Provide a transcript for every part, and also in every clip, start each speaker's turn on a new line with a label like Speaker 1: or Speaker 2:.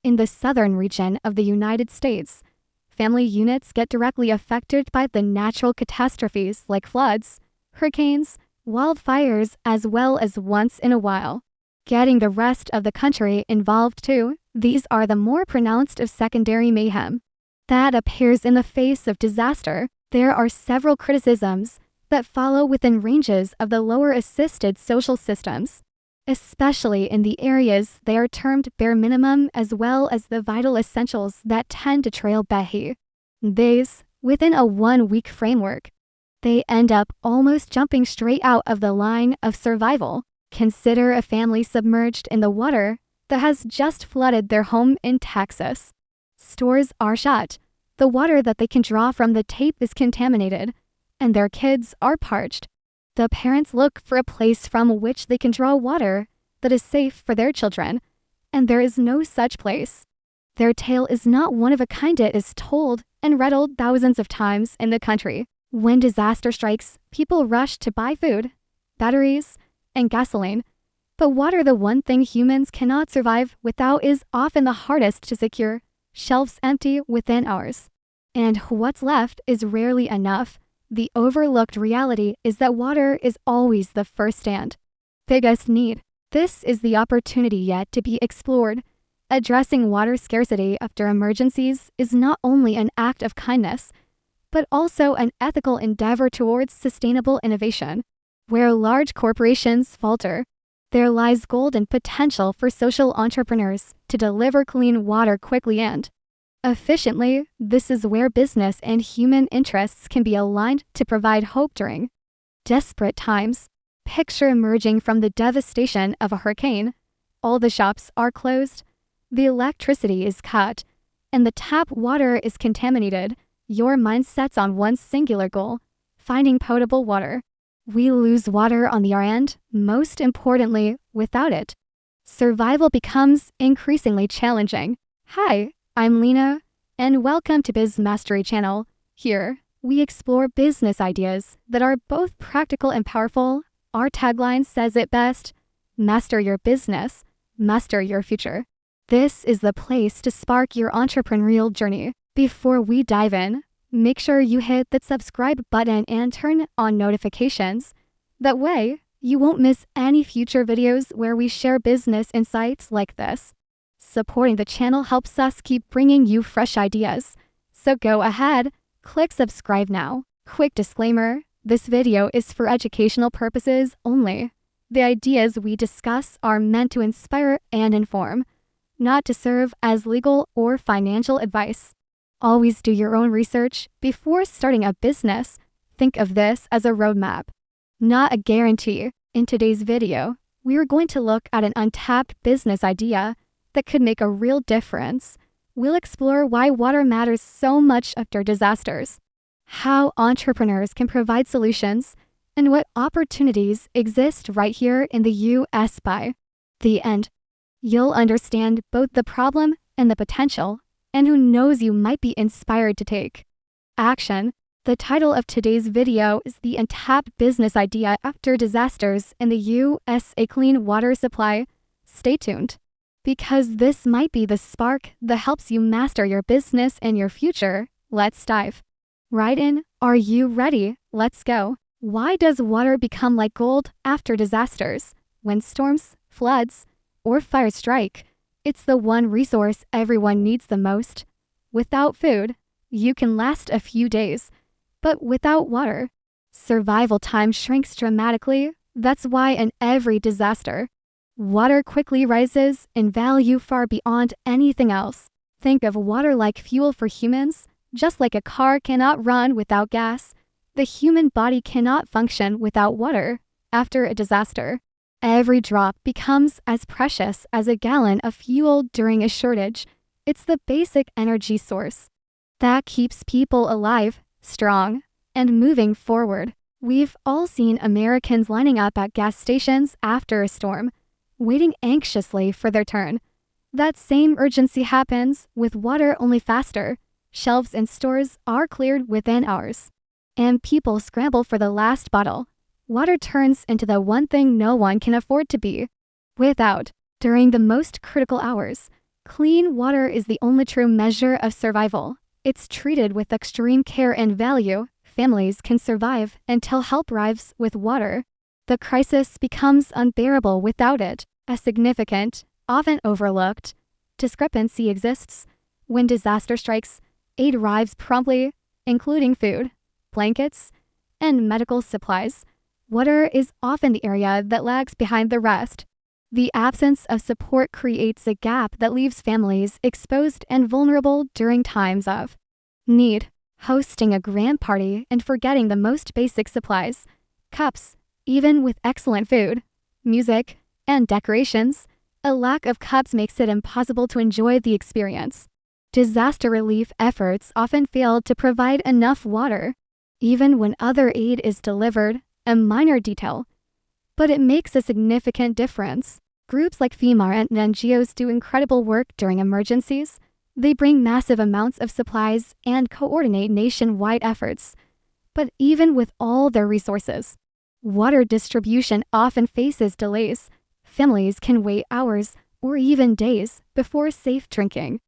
Speaker 1: in the southern region of the United States, family units get directly affected by the natural catastrophes like floods, hurricanes, wildfires, as well as once in a while getting the rest of the country involved too. These are the more pronounced of secondary mayhem that appears in the face of disaster. There are several criticisms that follow within ranges of the lower assisted social systems, especially in the areas they are termed bare minimum, as well as the vital essentials that tend to trail behind these within a 1-week framework. They end up almost jumping straight out of the line of survival. Consider a family submerged in the water that has just flooded their home in Texas. Stores are shut. The water that they can draw from the tap is contaminated, and their kids are parched. The parents look for a place from which they can draw water that is safe for their children, and there is no such place. Their tale is not one of a kind. It is told and retold thousands of times in the country. When disaster strikes, people rush to buy food, batteries, and gasoline. But water, the one thing humans cannot survive without, is often the hardest to secure. Shelves empty within hours. And what's left is rarely enough. The overlooked reality is that water is always the first and biggest need. This is the opportunity yet to be explored. Addressing water scarcity after emergencies is not only an act of kindness, but also an ethical endeavor towards sustainable innovation. Where large corporations falter, there lies golden potential for social entrepreneurs to deliver clean water quickly and efficiently. This is where business and human interests can be aligned to provide hope during desperate times. Picture emerging from the devastation of a hurricane. All the shops are closed, the electricity is cut, and the tap water is contaminated. Your mind sets on one singular goal: finding potable water. We lose water on the other end. Most importantly, without it, survival becomes increasingly challenging. Hi, I'm Lena, and welcome to BizMastery Channel. Here, we explore business ideas that are both practical and powerful. Our tagline says it best: master your business, master your future. This is the place to spark your entrepreneurial journey. Before we dive in, make sure you hit that subscribe button and turn on notifications. That way, you won't miss any future videos where we share business insights like this. Supporting the channel helps us keep bringing you fresh ideas. So go ahead, click subscribe now. Quick disclaimer: this video is for educational purposes only. The ideas we discuss are meant to inspire and inform, not to serve as legal or financial advice. Always do your own research before starting a business. Think of this as a roadmap, not a guarantee. In today's video, we are going to look at an untapped business idea that could make a real difference. We'll explore why water matters so much after disasters, how entrepreneurs can provide solutions, and what opportunities exist right here in the US. By the end, you'll understand both the problem and the potential, and who knows, you might be inspired to take action. The title of today's video is The Untapped Business Idea After Disasters in the US, a Clean Water Supply. Stay tuned, because this might be the spark that helps you master your business and your future. Let's dive right in. Are you ready? Let's go. Why does water become like gold after disasters? When storms, floods, or fires strike, it's the one resource everyone needs the most. Without food, you can last a few days, but without water, survival time shrinks dramatically. That's why in every disaster, water quickly rises in value far beyond anything else. Think of water like fuel for humans. Just like a car cannot run without gas, the human body cannot function without water. After a disaster, every drop becomes as precious as a gallon of fuel during a shortage. It's the basic energy source that keeps people alive, strong, and moving forward. We've all seen Americans lining up at gas stations after a storm, waiting anxiously for their turn. That same urgency happens with water, only faster. Shelves in stores are cleared within hours, and people scramble for the last bottle. Water turns into the one thing no one can afford to be without. During the most critical hours, Clean water is the only true measure of survival. It's treated with extreme care and value. Families can survive until help arrives with water. The crisis becomes unbearable without it. A significant, often overlooked, discrepancy exists. When disaster strikes, aid arrives promptly, including food, blankets, and medical supplies. Water is often the area that lags behind the rest. The absence of support creates a gap that leaves families exposed and vulnerable during times of need. Hosting a grand party and forgetting the most basic supplies, cups, even with excellent food, music, and decorations, a lack of cups makes it impossible to enjoy the experience. Disaster relief efforts often fail to provide enough water, even when other aid is delivered, a minor detail, but it makes a significant difference. Groups like FEMA and NGOs do incredible work during emergencies. They bring massive amounts of supplies and coordinate nationwide efforts. But even with all their resources, water distribution often faces delays. Families can wait hours or even days before safe drinking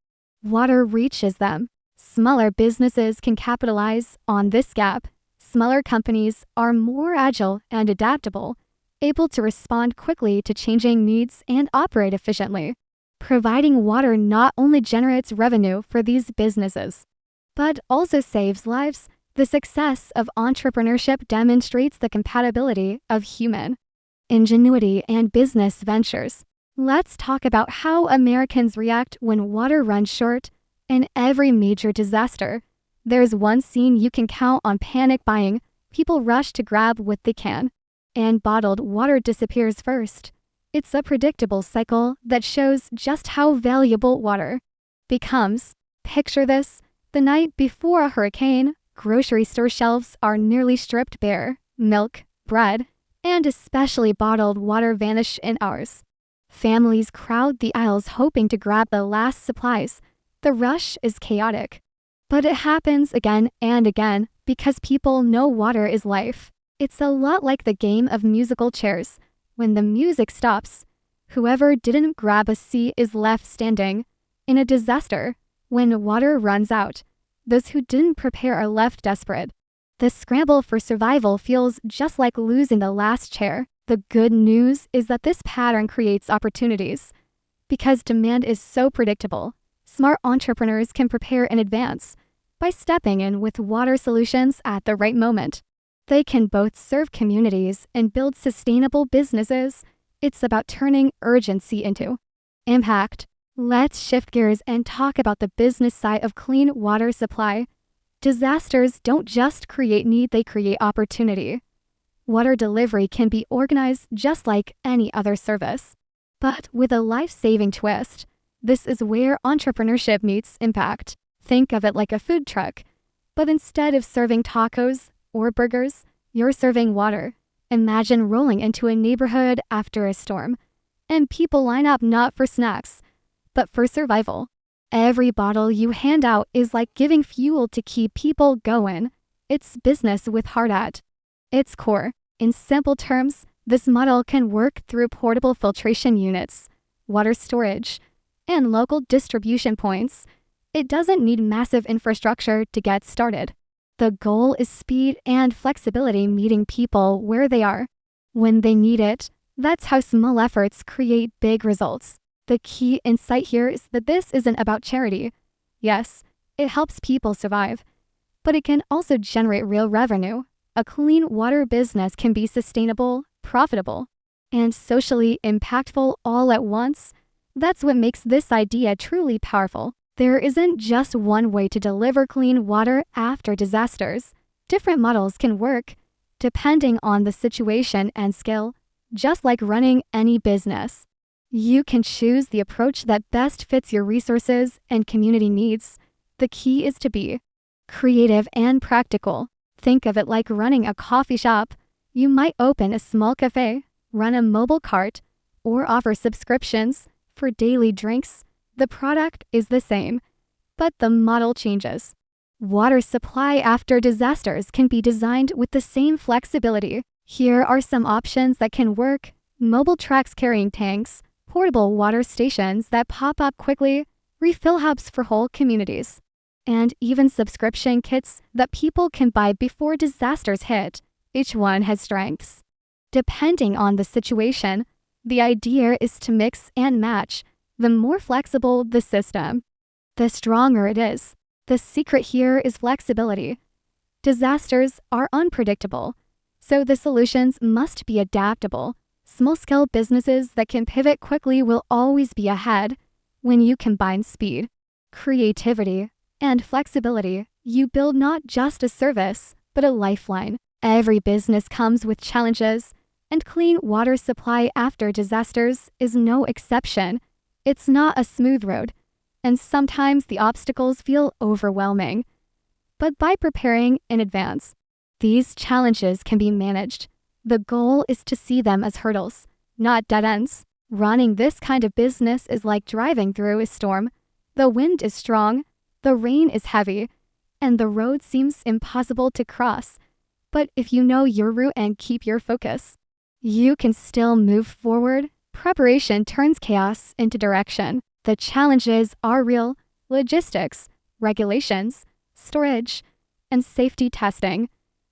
Speaker 1: water reaches them. Smaller businesses can capitalize on this gap. Smaller companies are more agile and adaptable, able to respond quickly to changing needs and operate efficiently. Providing water not only generates revenue for these businesses, but also saves lives. The success of entrepreneurship demonstrates the compatibility of human ingenuity and business ventures. Let's talk about how Americans react when water runs short. In every major disaster, there's one scene you can count on: panic buying. People rush to grab what they can, and bottled water disappears first. It's a predictable cycle that shows just how valuable water becomes. Picture this: the night before a hurricane, grocery store shelves are nearly stripped bare. Milk, bread, and especially bottled water vanish in hours. Families crowd the aisles hoping to grab the last supplies. The rush is chaotic, but it happens again and again because people know water is life. It's a lot like the game of musical chairs. When the music stops, whoever didn't grab a seat is left standing. In a disaster, when water runs out, those who didn't prepare are left desperate. The scramble for survival feels just like losing the last chair. The good news is that this pattern creates opportunities. Because demand is so predictable, smart entrepreneurs can prepare in advance by stepping in with water solutions at the right moment. They can both serve communities and build sustainable businesses. It's about turning urgency into impact. Let's shift gears and talk about the business side of clean water supply. Disasters don't just create need, they create opportunity. Water delivery can be organized just like any other service, but with a life-saving twist. This is where entrepreneurship meets impact. Think of it like a food truck, but instead of serving tacos or burgers, you're serving water. Imagine rolling into a neighborhood after a storm, and people line up not for snacks, but for survival. Every bottle you hand out is like giving fuel to keep people going. It's business with heart at its core. In simple terms, this model can work through portable filtration units, water storage, and local distribution points. It doesn't need massive infrastructure to get started. The goal is speed and flexibility, meeting people where they are, when they need it. That's how small efforts create big results. The key insight here is that this isn't about charity. Yes, it helps people survive, but it can also generate real revenue. A clean water business can be sustainable, profitable, and socially impactful all at once. That's what makes this idea truly powerful. There isn't just one way to deliver clean water after disasters. Different models can work, depending on the situation and scale. Just like running any business, you can choose the approach that best fits your resources and community needs. The key is to be creative and practical. Think of it like running a coffee shop. You might open a small cafe, run a mobile cart, or offer subscriptions for daily drinks. The product is the same, but the model changes. Water supply after disasters can be designed with the same flexibility. Here are some options that can work: mobile trucks carrying tanks, portable water stations that pop up quickly, refill hubs for whole communities, and even subscription kits that people can buy before disasters hit. Each one has strengths. Depending on the situation, the idea is to mix and match. The more flexible the system, the stronger it is. The secret here is flexibility. Disasters are unpredictable, so the solutions must be adaptable. Small-scale businesses that can pivot quickly will always be ahead. When you combine speed, creativity, and flexibility, you build not just a service, but a lifeline. Every business comes with challenges, and clean water supply after disasters is no exception. It's not a smooth road, and sometimes the obstacles feel overwhelming. But by preparing in advance, these challenges can be managed. The goal is to see them as hurdles, not dead ends. Running this kind of business is like driving through a storm. The wind is strong, the rain is heavy, and the road seems impossible to cross. But if you know your route and keep your focus, you can still move forward. Preparation turns chaos into direction. The challenges are real: logistics, regulations, storage, and safety testing.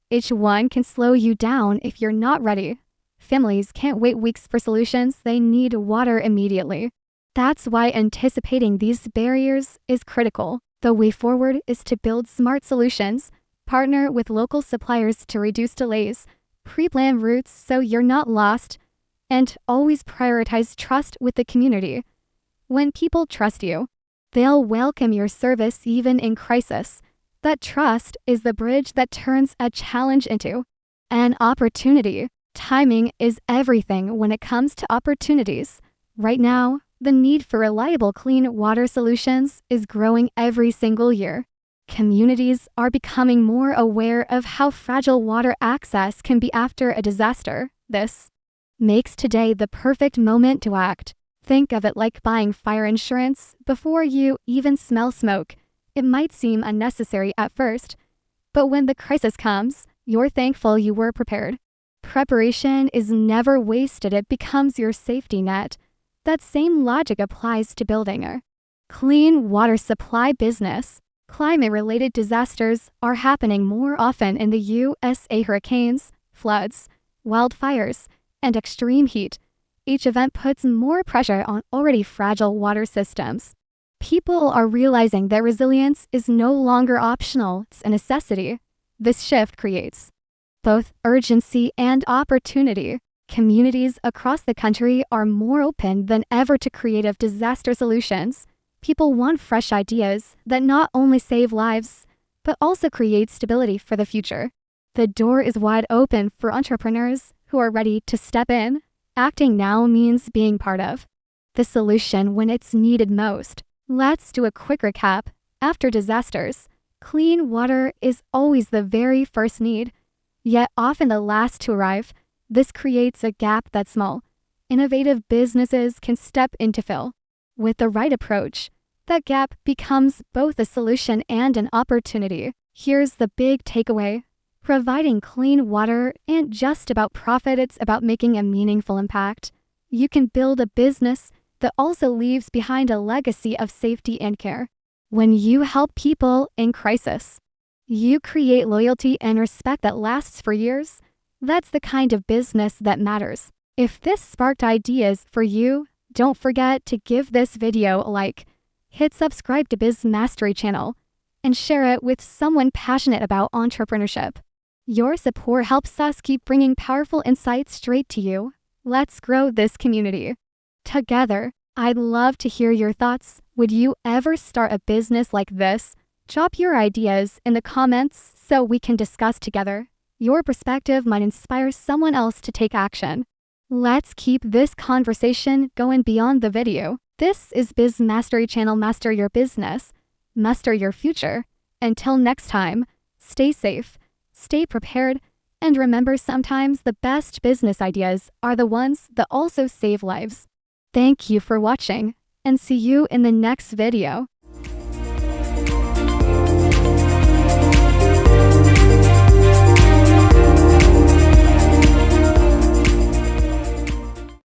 Speaker 1: Each one can slow you down if you're not ready. Families can't wait weeks for solutions. They need water immediately. That's why anticipating these barriers is critical. The way forward is to build smart solutions, partner with local suppliers to reduce delays, pre-plan routes so you're not lost, and always prioritize trust with the community. When people trust you, they'll welcome your service even in crisis. That trust is the bridge that turns a challenge into an opportunity. Timing is everything when it comes to opportunities. Right now, the need for reliable clean water solutions is growing every single year. Communities are becoming more aware of how fragile water access can be after a disaster. This makes today the perfect moment to act. Think of it like buying fire insurance before you even smell smoke. It might seem unnecessary at first, but when the crisis comes, you're thankful you were prepared. Preparation is never wasted. It becomes your safety net. That same logic applies to building a clean water supply business. Climate-related disasters are happening more often in the USA: hurricanes, floods, wildfires, and extreme heat. Each event puts more pressure on already fragile water systems. People are realizing that resilience is no longer optional, it's a necessity. This shift creates both urgency and opportunity. Communities across the country are more open than ever to creative disaster solutions. People want fresh ideas that not only save lives, but also create stability for the future. The door is wide open for entrepreneurs who are ready to step in. Acting now means being part of the solution when it's needed most. Let's do a quick recap. After disasters, clean water is always the very first need, yet often the last to arrive. This creates a gap that small, innovative businesses can step in to fill. With the right approach, that gap becomes both a solution and an opportunity. Here's the big takeaway. Providing clean water ain't just about profit, it's about making a meaningful impact. You can build a business that also leaves behind a legacy of safety and care. When you help people in crisis, you create loyalty and respect that lasts for years. That's the kind of business that matters. If this sparked ideas for you, don't forget to give this video a like, hit subscribe to BizMastery Channel, and share it with someone passionate about entrepreneurship. Your support helps us keep bringing powerful insights straight to you. Let's grow this community together. I'd love to hear your thoughts. Would you ever start a business like this? Drop your ideas in the comments so we can discuss together. Your perspective might inspire someone else to take action. Let's keep this conversation going beyond the video. This is BizMastery Channel. Master your business, master your future. Until next time, stay safe, stay prepared, and remember, sometimes the best business ideas are the ones that also save lives. Thank you for watching, and see you in the next video.